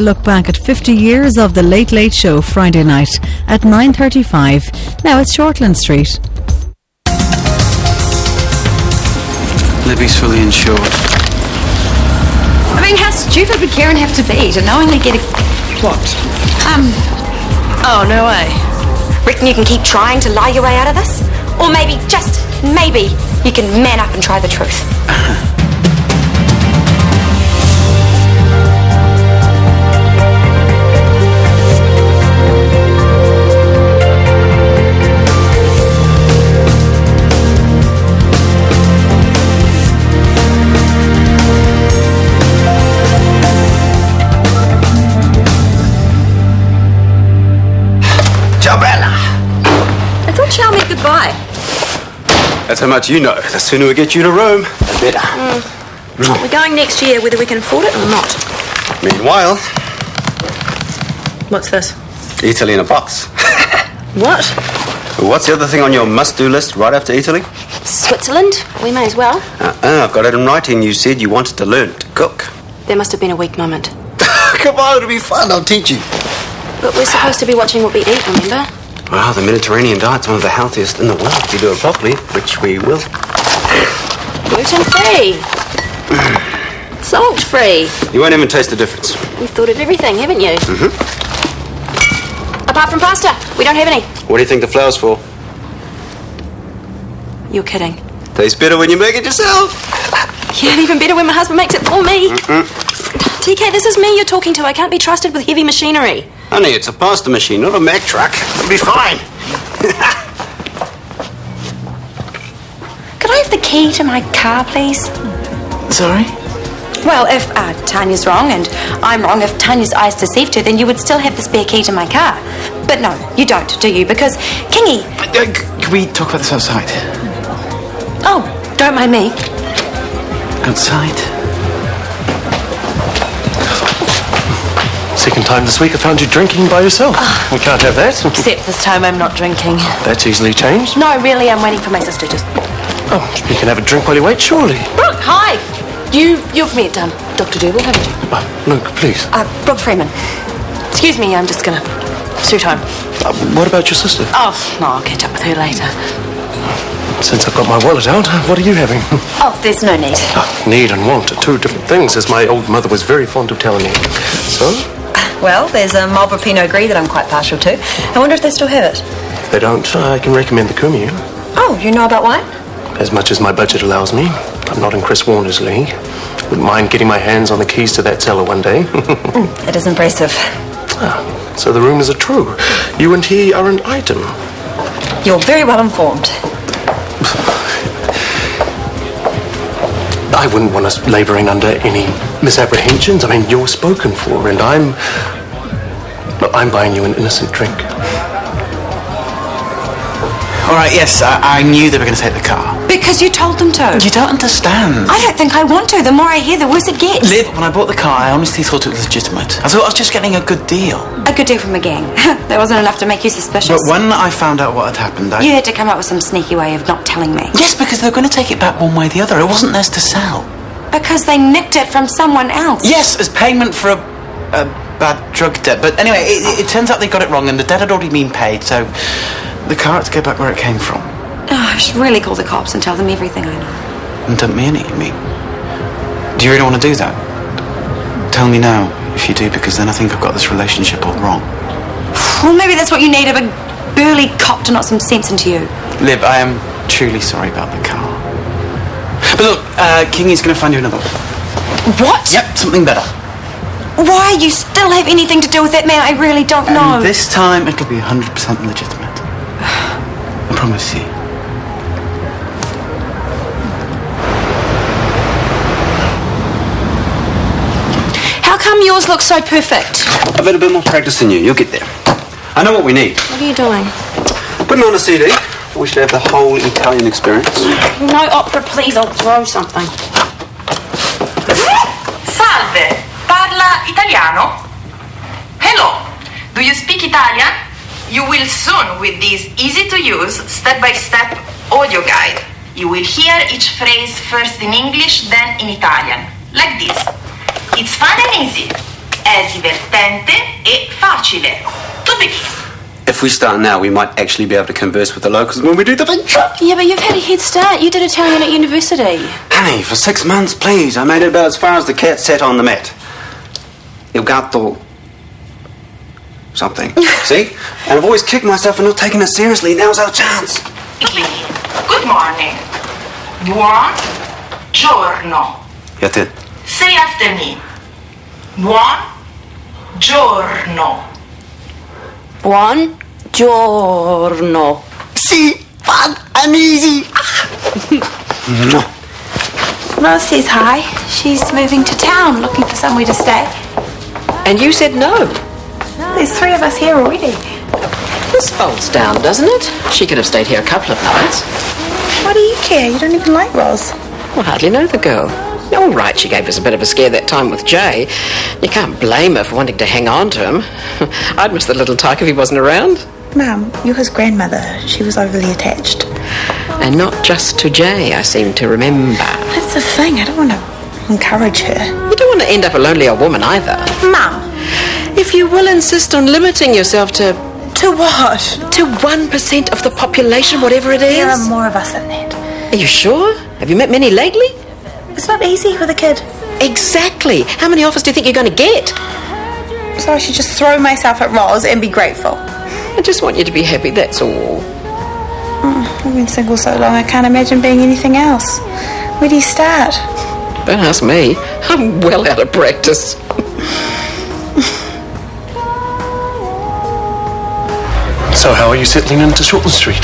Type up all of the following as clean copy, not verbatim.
a look back at 50 years of The Late Late Show Friday night at 9:35. Now it's Shortland Street. Libby's fully insured. I mean, how stupid would Karen have to be to knowingly get a... What? Oh, no way. Reckon you can keep trying to lie your way out of this? Or maybe, just maybe, you can man up and try the truth. I thought Chow meant goodbye. That's how much you know. The sooner we get you to Rome, the better. We're going next year, whether we can afford it or not. Meanwhile, What's this? Italy in a box. What? What's the other thing on your must-do list right after Italy? Switzerland? We may as well. I've got it in writing. You said you wanted to learn to cook. There must have been a weak moment. Come on, it'll be fun. I'll teach you. But we're supposed to be watching what we eat, remember? Well, the Mediterranean diet's one of the healthiest in the world if you do it properly, which we will. Gluten-free. Salt-free. You won't even taste the difference. You've thought of everything, haven't you? Mm-hmm. Apart from pasta, we don't have any. What do you think the flour's for? You're kidding. Tastes better when you make it yourself. Yeah, even better when my husband makes it for me. TK, this is me you're talking to. I can't be trusted with heavy machinery. Honey, it's a pasta machine, not a Mack truck. It'll be fine. Could I have the key to my car, please? Sorry? Well, if Tanya's wrong and I'm wrong, if Tanya's eyes deceived her, then you would still have the spare key to my car. But no, you don't, do you? Because, Kingy... Can we talk about this outside? Oh, don't mind me. Outside? Second time this week I found you drinking by yourself. We can't have that. Except this time I'm not drinking. That's easily changed. No, really, I'm waiting for my sister. Just... Oh, you can have a drink while you wait, surely. Brooke, hi! You've met Dr. Dougal, haven't you? Luke, please. Brooke Freeman. Excuse me, I'm just gonna shoot home. What about your sister? Oh, no, I'll catch up with her later. Since I've got my wallet out, what are you having? Oh, there's no need. Need and want are two different things, as my old mother was very fond of telling me. So? Well, there's a Marlborough Pinot Gris that I'm quite partial to. I wonder if they still have it. If they don't, I can recommend the Cumu. Oh, you know about wine? As much as my budget allows me. I'm not in Chris Warner's league. Wouldn't mind getting my hands on the keys to that cellar one day. It is impressive. So the rumours are true. You and he are an item. You're very well informed. I wouldn't want us labouring under any misapprehensions. I mean, you're spoken for, and I'm buying you an innocent drink. All right, yes, I knew they were going to take the car. Because you told them to. You don't understand. I don't think I want to. The more I hear, the worse it gets. Liv, when I bought the car, I honestly thought it was legitimate. I thought I was just getting a good deal. A good deal from a gang. That wasn't enough to make you suspicious. But when I found out what had happened, You had to come up with some sneaky way of not telling me. Yes, because they were going to take it back one way or the other. It wasn't theirs to sell. Because they nicked it from someone else. Yes, as payment for a bad drug debt. But anyway, it turns out they got it wrong and the debt had already been paid, so the car had to go back where it came from. Oh, I should really call the cops and tell them everything I know. And dump me in it, you mean? Do you really want to do that? Tell me now if you do, because then I think I've got this relationship all wrong. Well, maybe that's what you need, a big burly cop to knock some sense into you. Liv, I am truly sorry about the car. But look, Kingy's going to find you another one. What? Yep, something better. Why you still have anything to do with that man? I really don't know. And this time it'll be 100% legitimate. I promise you. How come yours looks so perfect? I've had a bit more practice than you. You'll get there. I know what we need. What are you doing? Putting on a CD. We should have the whole Italian experience. No opera, please. I'll throw something. Salve, parla italiano? Hello, do you speak Italian? You will soon with this easy-to-use, step-by-step audio guide. You will hear each phrase first in English, then in Italian. Like this. It's fun and easy. è divertente e facile. To begin. If we start now, we might actually be able to converse with the locals when we do the thing. Yeah, but you've had a head start. You did Italian at university. Honey, for 6 months, please. I made it about as far as the cat sat on the mat. Il gatto... something. See? And I've always kicked myself for not taking it seriously. Now's our chance. Good morning. Buon giorno. Get it? Say after me. Buon giorno. Buon giorno. See? Fun and easy. Rose says hi. She's moving to town, looking for somewhere to stay. And you said no. There's 3 of us here already. This folds down, doesn't it? She could have stayed here a couple of nights. Why do you care? You don't even like Rose. Well, hardly know the girl. All right, she gave us a bit of a scare that time with Jay. You can't blame her for wanting to hang on to him. I'd miss the little tyke if he wasn't around. Mum, you're his grandmother. She was overly attached. And not just to Jay, I seem to remember. That's the thing. I don't want to encourage her. You don't want to end up a lonely old woman either. Mum. If you will insist on limiting yourself to... To what? To 1% of the population, whatever it is. There are more of us than that. Are you sure? Have you met many lately? It's not easy with a kid. Exactly. How many offers do you think you're going to get? So I should just throw myself at Roz and be grateful. I just want you to be happy, that's all. I've been single so long, I can't imagine being anything else. Where do you start? Don't ask me. I'm well out of practice. So how are you settling into Shortland Street?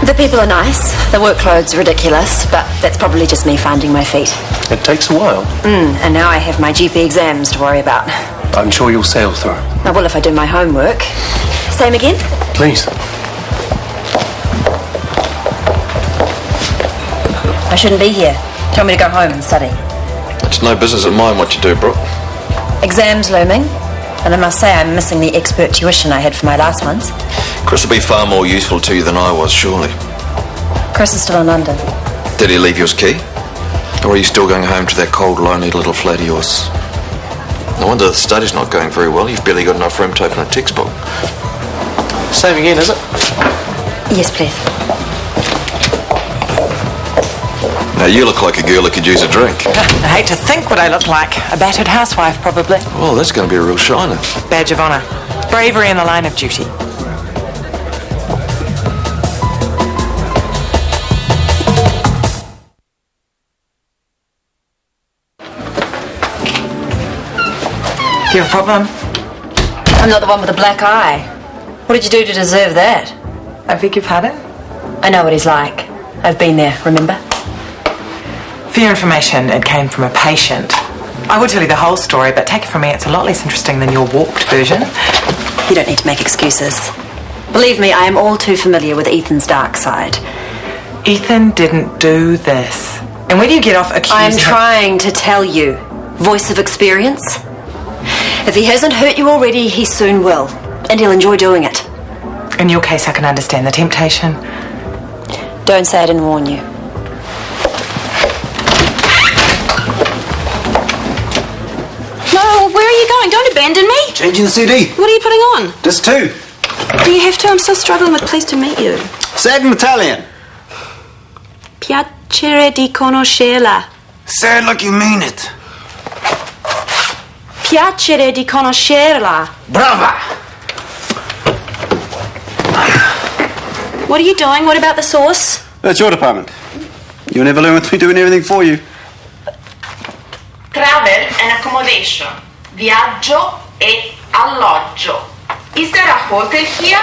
The people are nice, the workload's ridiculous, but that's probably just me finding my feet. It takes a while. And now I have my GP exams to worry about. I'm sure you'll sail through. I will if I do my homework. Same again? Please. I shouldn't be here. Tell me to go home and study. It's no business of mine what you do, Brooke. Exams looming, and I must say I'm missing the expert tuition I had for my last ones. Chris will be far more useful to you than I was, surely. Chris is still in London. Did he leave you his key? Or are you still going home to that cold, lonely little flat of yours? No wonder the study's not going very well. You've barely got enough room to open a textbook. Same again, is it? Yes, please. Now, you look like a girl that could use a drink. I hate to think what I look like. A battered housewife, probably. Well, that's going to be a real shiner. Badge of honour. Bravery in the line of duty. Do you have a problem? I'm not the one with the black eye. What did you do to deserve that? I beg your pardon? I know what he's like. I've been there, remember? For your information, it came from a patient. I would tell you the whole story, but take it from me, it's a lot less interesting than your warped version. You don't need to make excuses. Believe me, I am all too familiar with Ethan's dark side. Ethan didn't do this. And where do you get off accusing I'm trying to tell you. Voice of experience. If he hasn't hurt you already, he soon will. And he'll enjoy doing it. In your case, I can understand the temptation. Don't say I didn't warn you. No, where are you going? Don't abandon me. Changing the CD. What are you putting on? Just 2. Do you have to? I'm still struggling with pleased to meet you. Say it in Italian. Piacere di conoscerla. Say it like you mean it. Piacere di conoscerla. Brava! What are you doing? What about the sauce? That's your department. You'll never learn with me doing everything for you. Travel and accommodation. Viaggio e alloggio. Is there a hotel here?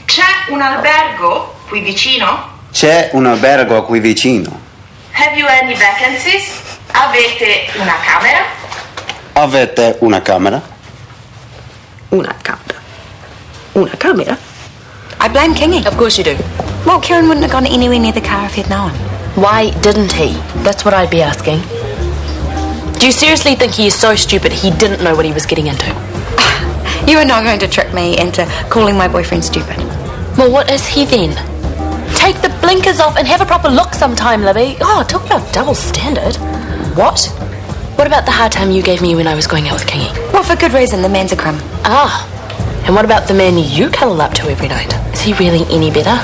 C'è un albergo qui vicino? C'è un albergo qui vicino. Have you any vacancies? Avete una camera? Avete una camera? Una camera. Una camera? I blame Kingy. Of course you do. Well, Kieran wouldn't have gone anywhere near the car if he'd known. Why didn't he? That's what I'd be asking. Do you seriously think he is so stupid he didn't know what he was getting into? You are not going to trick me into calling my boyfriend stupid. Well, what is he then? Take the blinkers off and have a proper look sometime, Libby. Oh, talk about double standard. What? What about the hard time you gave me when I was going out with Kingy? Well, Not for good reason, the man's a crumb. Ah. And what about the man you cuddle up to every night? Is he really any better?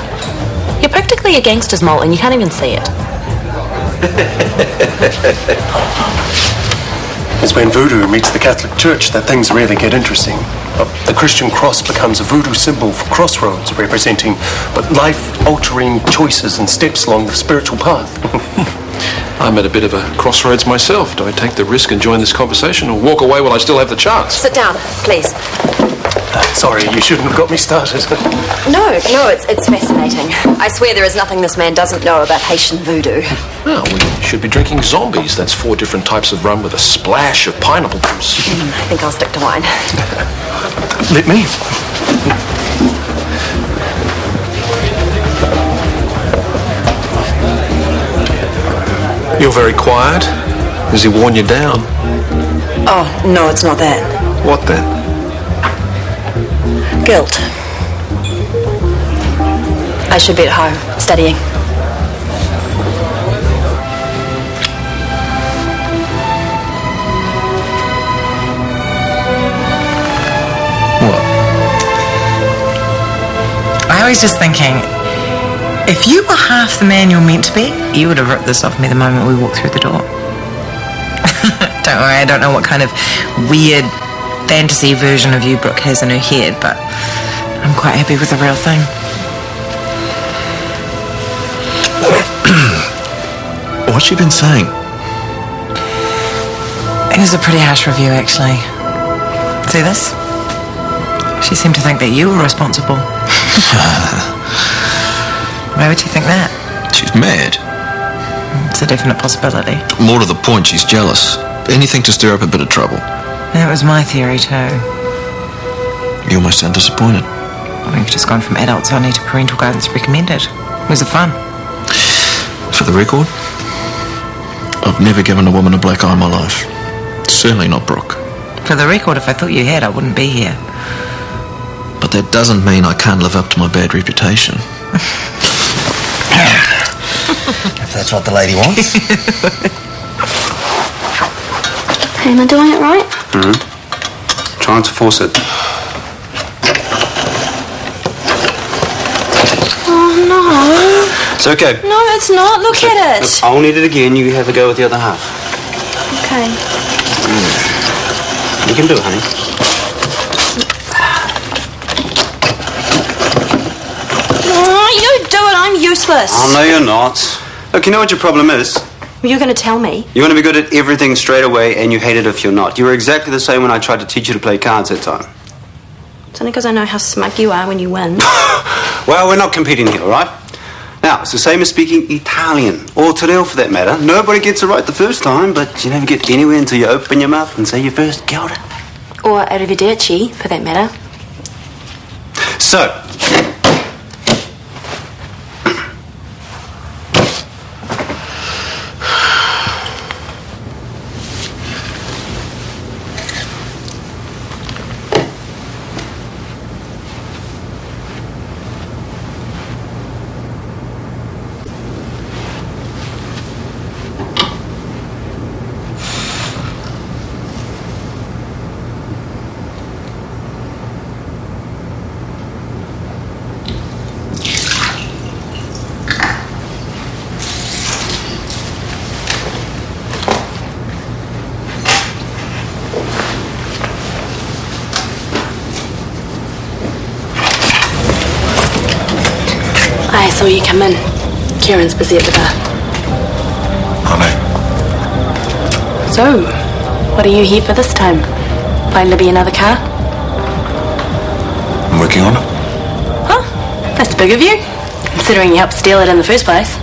You're practically a gangster's mole and you can't even see it. It's when voodoo meets the Catholic Church that things really get interesting. The Christian cross becomes a voodoo symbol for crossroads, representing life-altering choices and steps along the spiritual path. I'm at a bit of a crossroads myself. Do I take the risk and join this conversation or walk away while I still have the chance? Sit down, please. Sorry, you shouldn't have got me started. No, it's fascinating. I swear there is nothing this man doesn't know about Haitian voodoo. No, we should be drinking zombies. That's 4 different types of rum with a splash of pineapple juice. I think I'll stick to wine. Let me. You're very quiet. Has he worn you down? Oh, no, it's not that. What then? Guilt. I should be at home, studying. What? I was just thinking, if you were half the man you're meant to be, you would have ripped this off me the moment we walked through the door. Don't worry, I don't know what kind of weird fantasy version of you Brooke has in her head, but I'm quite happy with the real thing. What's she been saying? It was a pretty harsh review, actually. See this? She seemed to think that you were responsible. Why would you think that? She's mad. It's a definite possibility. More to the point, she's jealous. Anything to stir up a bit of trouble. That was my theory too. You almost sound disappointed. We've just gone from adults only to parental guidance recommended. Was it fun? For the record, I've never given a woman a black eye in my life. Certainly not Brooke. For the record, if I thought you had, I wouldn't be here. But that doesn't mean I can't live up to my bad reputation. If that's what the lady wants. Hey, am I doing it right? Trying to force it. Oh, no. It's okay. No, it's not. Look at it. Look, I'll need it again. You have a go with the other half. Okay. You can do it, honey. Oh, you do it. I'm useless. Oh, no, you're not. Look, you know what your problem is? You're going to tell me? You want to be good at everything straight away, and you hate it if you're not. You were exactly the same when I tried to teach you to play cards that time. It's only because I know how smug you are when you win. Well, we're not competing here, all right? Now, it's the same as speaking Italian, or Tyrrell for that matter. Nobody gets it right the first time, but you never get anywhere until you open your mouth and say your first kia ora. Or arrivederci, for that matter. So, I saw you come in. Kieran's busy at the bar. I know. So, what are you here for this time? Find Libby another car? I'm working on it. Huh? That's big of you, considering you helped steal it in the first place.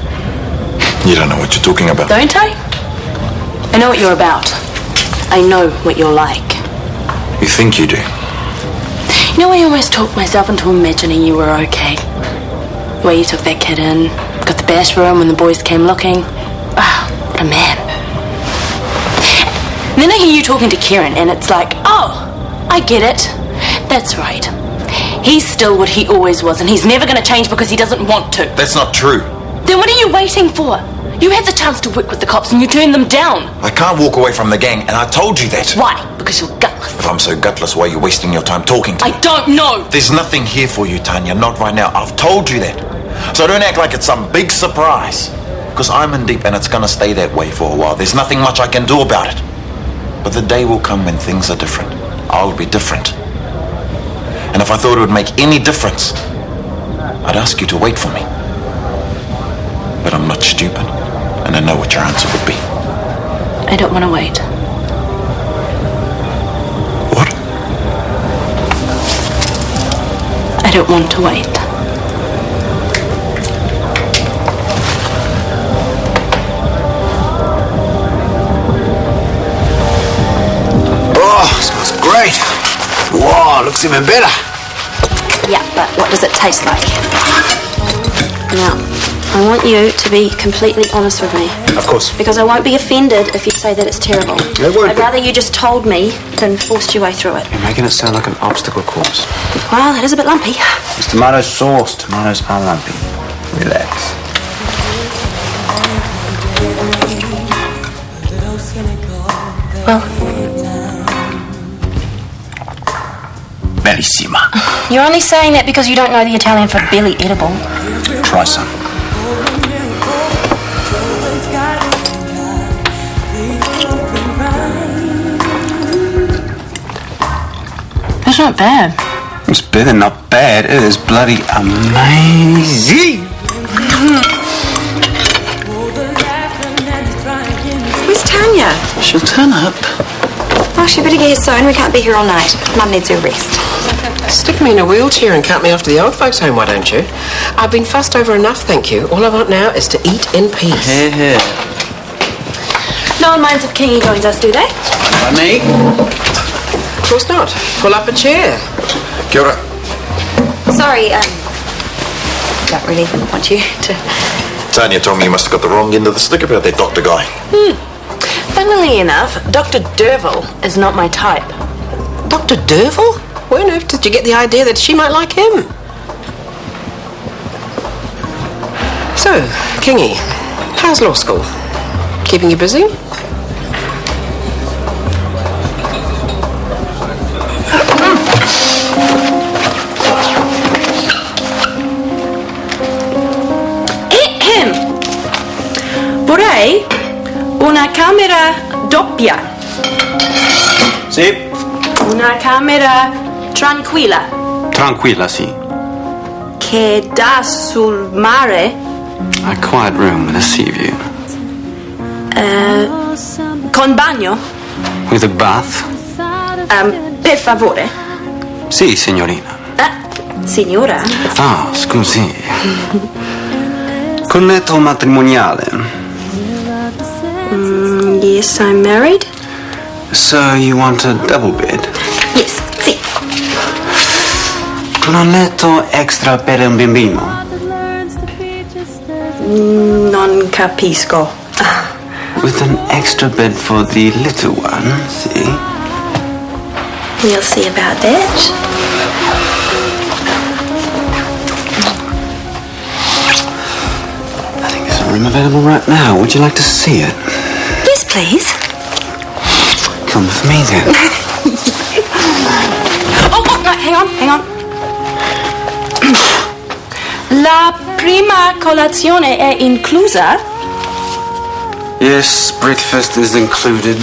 You don't know what you're talking about. Don't I? I know what you're about. I know what you're like. You think you do? You know, I almost talked myself into imagining you were okay. The way you took that kid in, got the bash room when the boys came looking. Ah, what a man. And then I hear you talking to Kieran, and it's like, oh, I get it. That's right. He's still what he always was, and he's never going to change because he doesn't want to. That's not true. Then what are you waiting for? You had the chance to work with the cops and you turned them down. I can't walk away from the gang, and I told you that. Why? Because you're gutless. If I'm so gutless, why are you wasting your time talking to me? I don't know. There's nothing here for you, Tanya, not right now. I've told you that. So don't act like it's some big surprise. Because I'm in deep and it's going to stay that way for a while. There's nothing much I can do about it. But the day will come when things are different. I'll be different. And if I thought it would make any difference, I'd ask you to wait for me. But I'm not stupid, and I know what your answer would be. I don't want to wait. What? I don't want to wait. Oh, smells great. Wow, looks even better. Yeah, but what does it taste like? Now, I want you to be completely honest with me. Of course. Because I won't be offended if you say that it's terrible. It won't I'd be. rather you just told me than forced your way through it. You're making it sound like an obstacle course. Well, it is a bit lumpy. It's tomato sauce. Tomatoes are lumpy. Relax. Well, Bellissima. You're only saying that because you don't know the Italian for barely edible. Try some. it's not bad. It's better, not bad. It is bloody amazing. Where's Tanya? She'll turn up. Oh, she better get here soon. We can't be here all night. Mum needs her rest. Stick me in a wheelchair and cart me off to the old folks' home, why don't you? I've been fussed over enough, thank you. All I want now is to eat in peace. Here, here. No one minds if Kingy joins us, do they? By me? Of course not. Pull up a chair. Kia ora. Sorry, don't really want you to... Tanya told me you must have got the wrong end of the stick about that doctor guy. Funnily enough, Dr. Derville is not my type. Dr. Derville? Where on earth did you get the idea that she might like him? So, Kingy, how's law school? Keeping you busy? Vorrei una camera doppia. Sì. Una camera tranquilla. Tranquilla, sì. Che dà sul mare. A quiet room with a sea view. Con bagno. With a bath. Per favore. Sì, signorina. Signora. Ah, scusi. Con letto matrimoniale. Yes, I'm married. So you want a double bed? Yes, sì. Con un letto extra per un bambino? Non capisco. With an extra bed for the little one, see? We'll see about that. I think there's a room available right now. Would you like to see it? Yes, please. Come with me then. Oh, no, hang on. La prima colazione è inclusa? Yes, breakfast is included.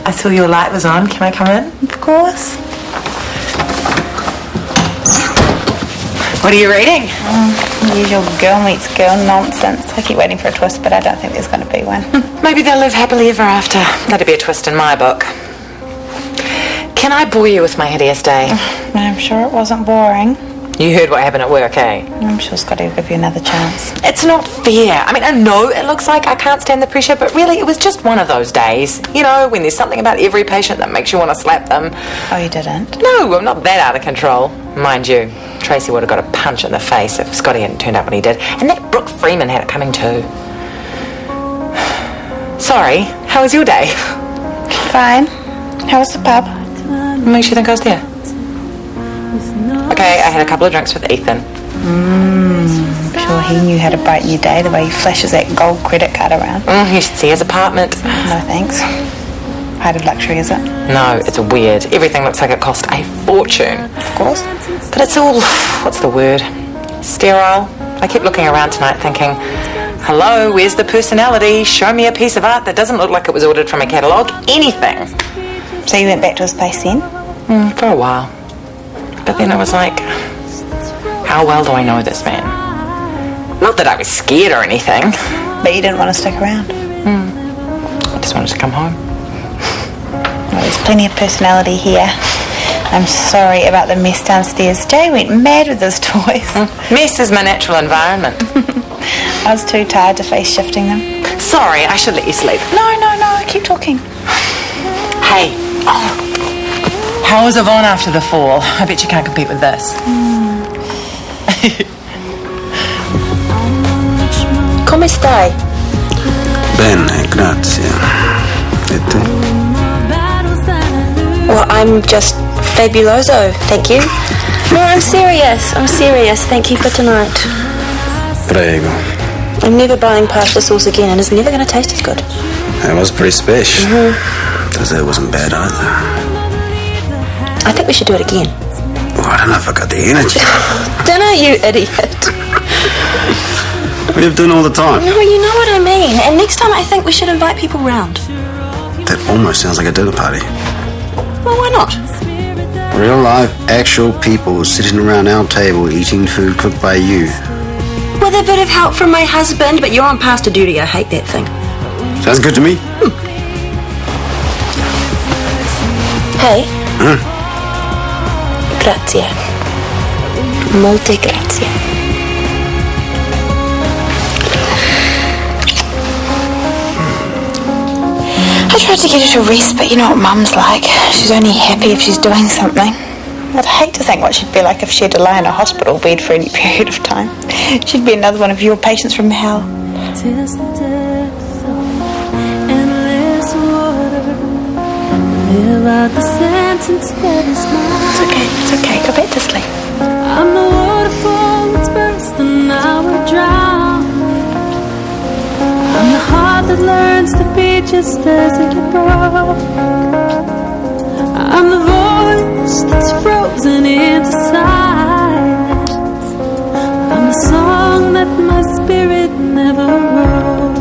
I saw your light was on. Can I come in? Of course. What are you reading? Usual girl meets girl nonsense. I keep waiting for a twist, but I don't think there's going to be one. Maybe they'll live happily ever after. That'd be a twist in my book. Can I bore you with my hideous day? I'm sure it wasn't boring. You heard what happened at work, eh? I'm sure Scotty will give you another chance. It's not fair. I mean, I know it looks like I can't stand the pressure, but really it was just one of those days. You know, when there's something about every patient that makes you want to slap them. Oh, you didn't? No, I'm not that out of control. Mind you, Tracy would have got a punch in the face if Scotty hadn't turned up when he did. And that Brooke Freeman had it coming too. Sorry, how was your day? Fine. How was the pub? What makes you think I was there? Okay, I had a couple of drinks with Ethan. I'm sure he knew how to brighten your day the way he flashes that gold credit card around. You should see his apartment. No thanks. Height of luxury, is it? No, it's weird. Everything looks like it cost a fortune. Of course. But it's all, what's the word? Sterile. I kept looking around tonight thinking, hello, where's the personality? Show me a piece of art that doesn't look like it was ordered from a catalogue. Anything. So you went back to his place then? For a while. But then it was like, how well do I know this man? Not that I was scared or anything. But you didn't want to stick around? I just wanted to come home. Well, there's plenty of personality here. I'm sorry about the mess downstairs. Jay went mad with his toys. Mess is my natural environment. I was too tired to face shifting them. Sorry, I should let you sleep. No, keep talking. Hey. How was Yvonne after the fall? I bet you can't compete with this. Come stai? Bene, grazie. E te? Well, I'm just fabuloso, thank you. No, I'm serious. Thank you for tonight. Prego. I'm never buying pasta sauce again, and it's never going to taste as good. That was pretty special. Dessert wasn't bad either. I think we should do it again. Well, I don't know if I got the energy. Dinner, you idiot. We have dinner all the time. No, you know what I mean. And next time I think we should invite people round. That almost sounds like a dinner party. Well, why not? Real life, actual people sitting around our table eating food cooked by you. With a bit of help from my husband, but you're on pasta duty. I hate that thing. Sounds good to me. Hey. Grazie. Molte grazie. I tried to get her to rest, but you know what Mum's like. She's only happy if she's doing something. I'd hate to think what she'd be like if she had to lie in a hospital bed for any period of time. She'd be another one of your patients from hell. It's okay. Go back to sleep. I'm the waterfall that's burst and I will drown. I'm the heart that learns to beat just as it broke. I'm the voice that's frozen into silence. I'm the song that my spirit never wrote.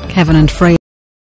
Kevin and Freya